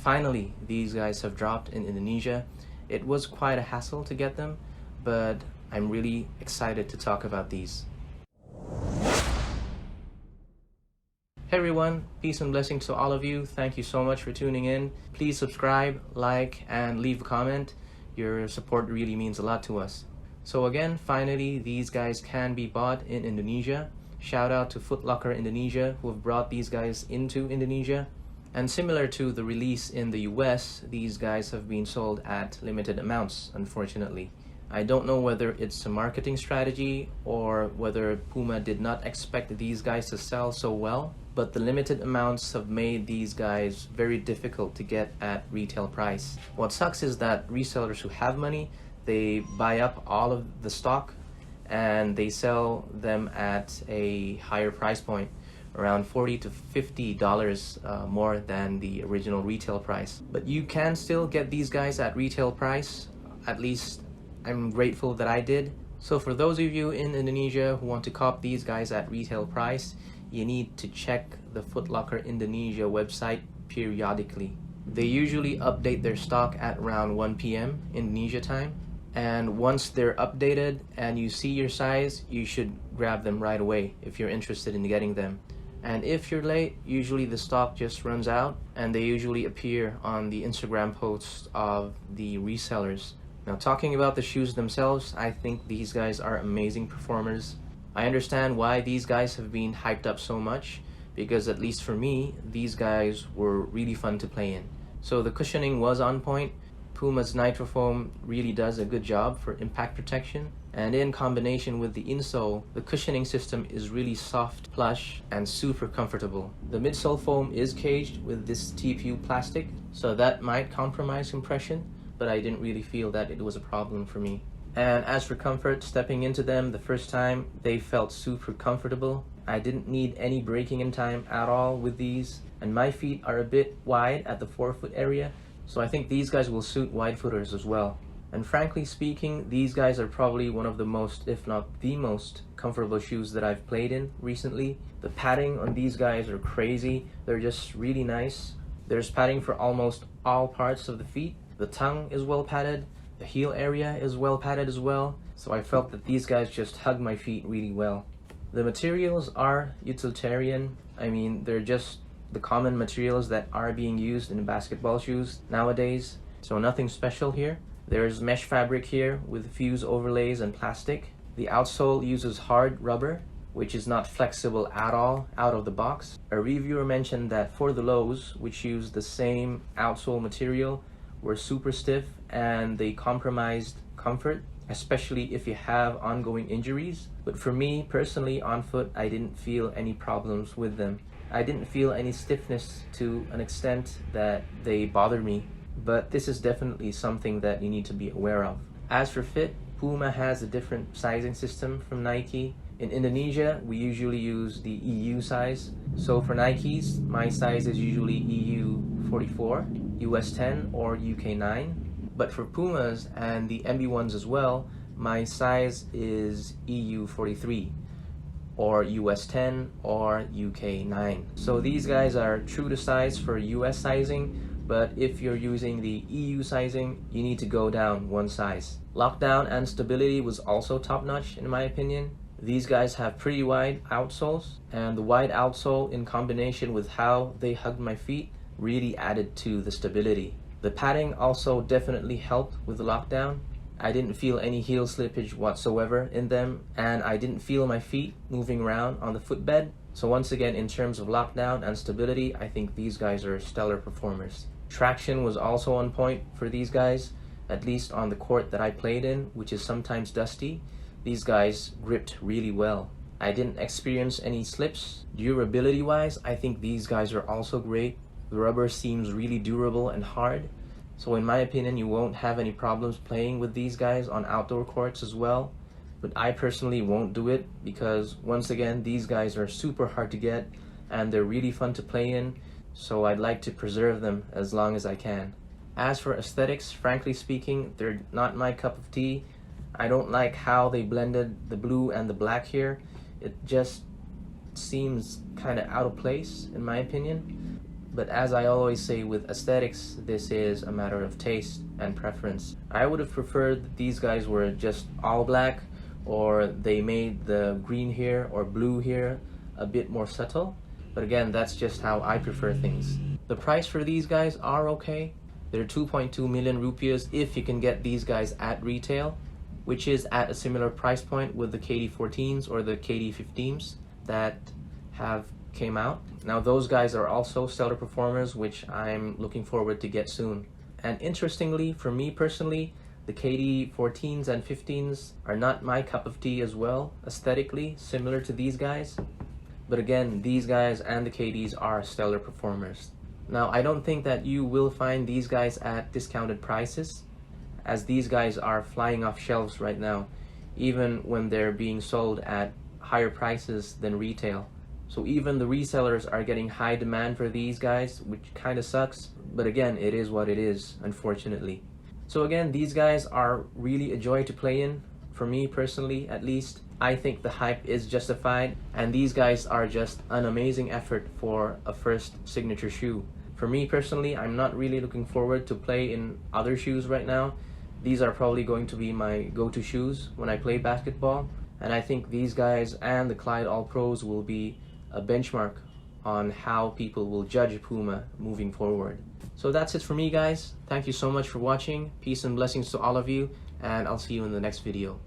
Finally, these guys have dropped in Indonesia. It was quite a hassle to get them, but I'm really excited to talk about these. Hey everyone, peace and blessings to all of you. Thank you so much for tuning in. Please subscribe, like, and leave a comment. Your support really means a lot to us. So again, finally, these guys can be bought in Indonesia. Shout out to Footlocker Indonesia who have brought these guys into Indonesia. And similar to the release in the US, these guys have been sold at limited amounts, unfortunately. I don't know whether it's a marketing strategy or whether Puma did not expect these guys to sell so well, but the limited amounts have made these guys very difficult to get at retail price. What sucks is that resellers who have money, they buy up all of the stock and they sell them at a higher price point, around $40 to $50 more than the original retail price. But you can still get these guys at retail price. At least I'm grateful that I did. So for those of you in Indonesia who want to cop these guys at retail price, you need to check the Footlocker Indonesia website periodically. They usually update their stock at around 1 p.m. Indonesia time. And once they're updated and you see your size, you should grab them right away if you're interested in getting them. And if you're late, usually the stock just runs out and they usually appear on the Instagram posts of the resellers. Now, talking about the shoes themselves, I think these guys are amazing performers. I understand why these guys have been hyped up so much, because at least for me, these guys were really fun to play in. So the cushioning was on point. Puma's Nitrofoam really does a good job for impact protection, and in combination with the insole, the cushioning system is really soft, plush, and super comfortable. The midsole foam is caged with this TPU plastic, so that might compromise compression, but I didn't really feel that it was a problem for me. And as for comfort, stepping into them the first time, they felt super comfortable. I didn't need any braking in time at all with these, and my feet are a bit wide at the forefoot area, so I think these guys will suit wide footers as well. And frankly speaking, these guys are probably one of the most, if not the most, comfortable shoes that I've played in recently. The padding on these guys are crazy. They're just really nice. There's padding for almost all parts of the feet. The tongue is well padded. The heel area is well padded as well. So I felt that these guys just hug my feet really well. The materials are utilitarian. I mean, they're just the common materials that are being used in basketball shoes nowadays. So nothing special here. There's mesh fabric here with fuse overlays and plastic. The outsole uses hard rubber, which is not flexible at all out of the box. A reviewer mentioned that for the lows, which use the same outsole material, were super stiff and they compromised comfort, especially if you have ongoing injuries. But for me personally, on foot, I didn't feel any problems with them. I didn't feel any stiffness to an extent that they bothered me, but this is definitely something that you need to be aware of. As for fit, Puma has a different sizing system from Nike. In Indonesia, we usually use the EU size. So for Nikes, my size is usually EU 44, US 10, or UK 9. But for Pumas and the MB1s as well, my size is EU 43. Or US 10 or UK 9. So these guys are true to size for US sizing, but if you're using the EU sizing, you need to go down one size. Lockdown and stability was also top-notch in my opinion. These guys have pretty wide outsoles, and the wide outsole in combination with how they hugged my feet really added to the stability. The padding also definitely helped with the lockdown. I didn't feel any heel slippage whatsoever in them, and I didn't feel my feet moving around on the footbed. So once again, in terms of lockdown and stability, I think these guys are stellar performers. Traction was also on point for these guys, at least on the court that I played in, which is sometimes dusty. These guys gripped really well. I didn't experience any slips. Durability wise, I think these guys are also great. The rubber seems really durable and hard. So in my opinion, you won't have any problems playing with these guys on outdoor courts as well. But I personally won't do it because, once again, these guys are super hard to get and they're really fun to play in. So I'd like to preserve them as long as I can. As for aesthetics, frankly speaking, they're not my cup of tea. I don't like how they blended the blue and the black here. It just seems kind of out of place in my opinion. But as I always say with aesthetics, this is a matter of taste and preference. I would have preferred that these guys were just all black, or they made the green here or blue here a bit more subtle. But again, that's just how I prefer things. The price for these guys are okay. They're 2.2 million rupees if you can get these guys at retail, which is at a similar price point with the KD14s or the KD15s that have came out. Now those guys are also stellar performers, which I'm looking forward to get soon. And interestingly, for me personally, the KD14s and 15s are not my cup of tea as well, aesthetically, similar to these guys. But again, these guys and the KDs are stellar performers. Now, I don't think that you will find these guys at discounted prices, as these guys are flying off shelves right now, even when they're being sold at higher prices than retail. So even the resellers are getting high demand for these guys, which kind of sucks. But again, it is what it is, unfortunately. So again, these guys are really a joy to play in. For me personally, at least, I think the hype is justified, and these guys are just an amazing effort for a first signature shoe. For me personally, I'm not really looking forward to play in other shoes right now. These are probably going to be my go-to shoes when I play basketball, and I think these guys and the Clyde All Pros will be a benchmark on how people will judge Puma moving forward. So that's it for me, guys. Thank you so much for watching. Peace and blessings to all of you, and I'll see you in the next video.